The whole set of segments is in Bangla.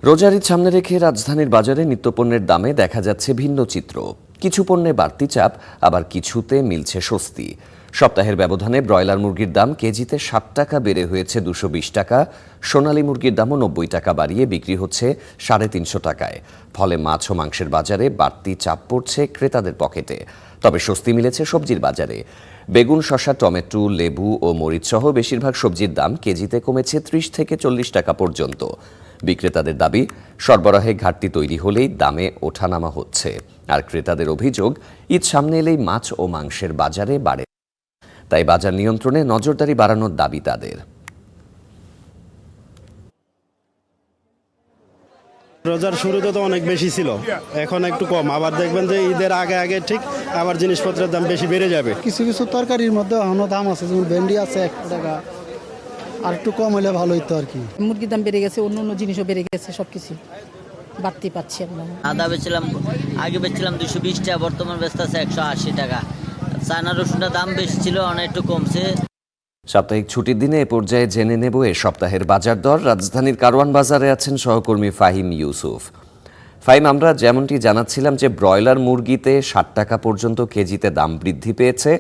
রোজার ঈদ সামনে রেখে রাজধানীর বাজারে নিত্যপণ্যের দামে দেখা যাচ্ছে ভিন্ন চিত্র। কিছু পণ্যে বাড়তি চাপ, আবার কিছুতে মিলছে স্বস্তি। সপ্তাহের ব্যবধানে ব্রয়লার মুরগির দাম কেজিতে ৬০ টাকা বেড়ে হয়েছে ২২০ টাকা। সোনালী মুরগির দামও ৯০ টাকা বাড়িয়ে বিক্রি হচ্ছে ৩৫০ টাকায়। ফলে মাছ ও মাংসের বাজারে বাড়তি চাপ পড়ছে ক্রেতাদের পকেটে। তবে স্বস্তি মিলেছে সবজির বাজারে। বেগুন, শসা, টমেটো, লেবু ও মরিচসহ বেশিরভাগ সবজির দাম কেজিতে কমেছে ৩০ থেকে ৪০ টাকা পর্যন্ত। বিক্রেতাদের দাবি, সরবরাহে ঘাটতি তৈরি হলেই দামে ওঠানামা হচ্ছে। আর ক্রেতাদের অভিযোগ, ঈদ সামনে এলেই মাছ ও মাংসের বাজারে বাড়ে। তাই বাজার নিয়ন্ত্রণে নজরদারি বাড়ানোর দাবি তাদের। রোজার শুরুতে তো অনেক বেশি ছিল, এখন একটু কম। আবার দেখবেন যে ঈদের আগে আগে ঠিক আবার জিনিসপত্রের দাম বেশি বেড়ে যাবে। কিছু কিছু তরকারির মধ্যে এখনো দাম আছে, যেমন ভেন্ডি আছে ১ টাকা, আর একটু কম হলে ভালো হতো আর কি। মুরগির দাম বেড়ে গেছে, অন্য অন্য জিনিসও বেড়ে গেছে, সবকিছু বাড়তি পাচ্ছি আমরা। আদা আগে বেচছিলাম ২২০ টাকা, বর্তমান বেচতে আছে ১৮০ টাকা। চায়না রসুনটা দাম বেশি ছিল, অনেক একটু কমছে। সাপ্তাহিক ছুটির দিনে এ পর্যায়ে জেনে নেব এ সপ্তাহের বাজার দর। রাজধানীর কারওয়ান বাজারে আছেন সহকর্মী ফাহিম ইউসুফ। ফাহিম, আমরা যেমনটি জানাচ্ছিলাম যে ব্রয়লার মুরগিতে ৬০ টাকা পর্যন্ত কেজিতে দাম বৃদ্ধি পেয়েছে।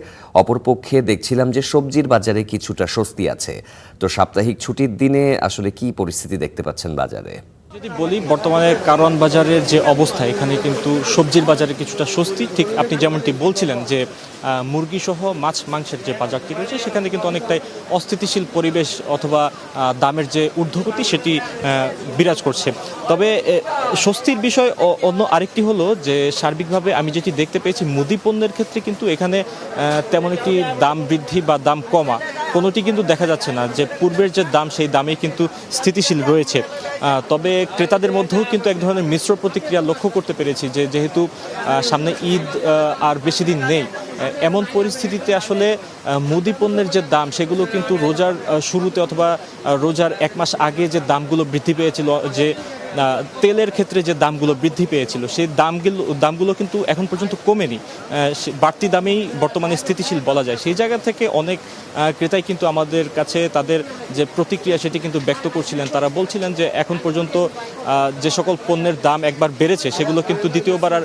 অপরপক্ষে দেখছিলাম যে সবজির বাজারে কিছুটা স্বস্তি আছে। তো সাপ্তাহিক ছুটির দিনে আসলে কি পরিস্থিতি দেখতে পাচ্ছেন বাজারে? যদি বলি, বর্তমানে কারওয়ান বাজারের যে অবস্থা, এখানে কিন্তু সবজির বাজারে কিছুটা স্বস্তি। ঠিক আপনি যেমনটি বলছিলেন যে মুরগি সহ মাছ মাংসের যে বাজারটি রয়েছে, সেখানে কিন্তু অনেকটাই অস্থিতিশীল পরিবেশ অথবা দামের যে ঊর্ধ্বগতি সেটি বিরাজ করছে। তবে স্বস্তির বিষয় অন্য আরেকটি হলো যে সার্বিকভাবে আমি যেটি দেখতে পেয়েছি, মুদি পণ্যের ক্ষেত্রে কিন্তু এখানে তেমন একটি দাম বৃদ্ধি বা দাম কমা কোনোটি কিন্তু দেখা যাচ্ছে না। যে পূর্বের যে দাম, সেই দামেই কিন্তু স্থিতিশীল রয়েছে। তবে ক্রেতাদের মধ্যেও কিন্তু এক ধরনের মিশ্র প্রতিক্রিয়া লক্ষ্য করতে পেরেছি যে যেহেতু সামনে ঈদ আর বেশি দিন নেই, এমন পরিস্থিতিতে আসলে মুদি পণ্যের যে দাম, সেগুলো কিন্তু রোজার শুরুতে অথবা রোজার ১ মাস আগে যে দামগুলো বৃদ্ধি পেয়েছিল, যে তেলের ক্ষেত্রে যে দামগুলো বৃদ্ধি পেয়েছিল, সেই দামগুলো কিন্তু এখন পর্যন্ত কমেনি। বাড়তি দামেই বর্তমানে স্থিতিশীল বলা যায়। সেই জায়গা থেকে অনেক ক্রেতাই কিন্তু আমাদের কাছে তাদের যে প্রতিক্রিয়া সেটি কিন্তু ব্যক্ত করছিলেন। তারা বলছিলেন যে এখন পর্যন্ত যে সকল পণ্যের দাম একবার বেড়েছে, সেগুলো কিন্তু দ্বিতীয়বার আর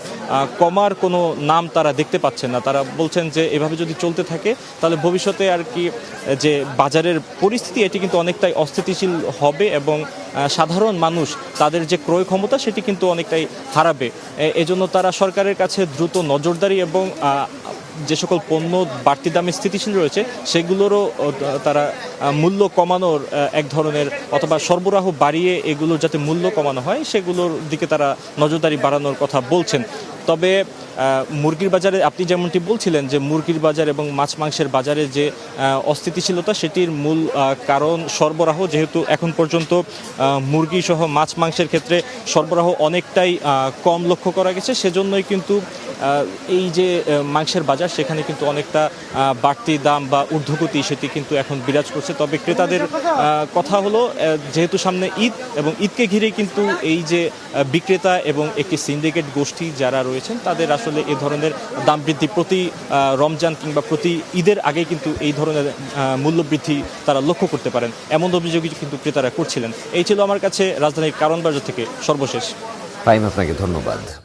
কমার কোনো নাম তারা দেখতে পাচ্ছেন না। তারা বলছেন যে এভাবে যদি চলতে থাকে, তাহলে ভবিষ্যতে আর কি যে বাজারের পরিস্থিতি, এটি কিন্তু অনেকটাই অস্থিতিশীল হবে এবং সাধারণ মানুষ তাদের যে ক্রয় ক্ষমতা সেটি কিন্তু অনেকটাই হারাবে। এজন্য তারা সরকারের কাছে দ্রুত নজরদারি এবং যে সকল পণ্য বাড়তি দামে স্থিতিশীল রয়েছে, সেগুলোরও তারা মূল্য কমানোর এক ধরনের, অথবা সরবরাহ বাড়িয়ে এগুলোর যাতে মূল্য কমানো হয়, সেগুলোর দিকে তারা নজরদারি বাড়ানোর কথা বলছেন। তবে মুরগির বাজারে আপনি যেমনটি বলছিলেন যে মুরগির বাজার এবং মাছ মাংসের বাজারে যে অস্থিতিশীলতা, সেটির মূল কারণ সরবরাহ। যেহেতু এখন পর্যন্ত মুরগি সহ মাছ মাংসের ক্ষেত্রে সরবরাহ অনেকটাই কম লক্ষ্য করা গেছে, সেজন্যই কিন্তু এই যে মাংসের বাজার, সেখানে কিন্তু অনেকটা বাড়তি দাম বা ঊর্ধ্বগতি সেটি কিন্তু এখন বিরাজ করছে। তবে ক্রেতাদের কথা হলো, যেহেতু সামনে ঈদ এবং ঈদকে ঘিরে কিন্তু এই যে বিক্রেতা এবং একটি সিন্ডিকেট গোষ্ঠী যারা রয়েছেন, তাদের আসলে এ ধরনের দাম বৃদ্ধি প্রতি রমজান কিংবা প্রতি ঈদের আগেই কিন্তু এই ধরনের মূল্য বৃদ্ধি তারা লক্ষ্য করতে পারেন, এমন অভিযোগই কিন্তু ক্রেতারা করছিলেন। এই ছিল আমার কাছে রাজধানীর কারওয়ান বাজার থেকে সর্বশেষ। ফাহিম, আপনাকে ধন্যবাদ।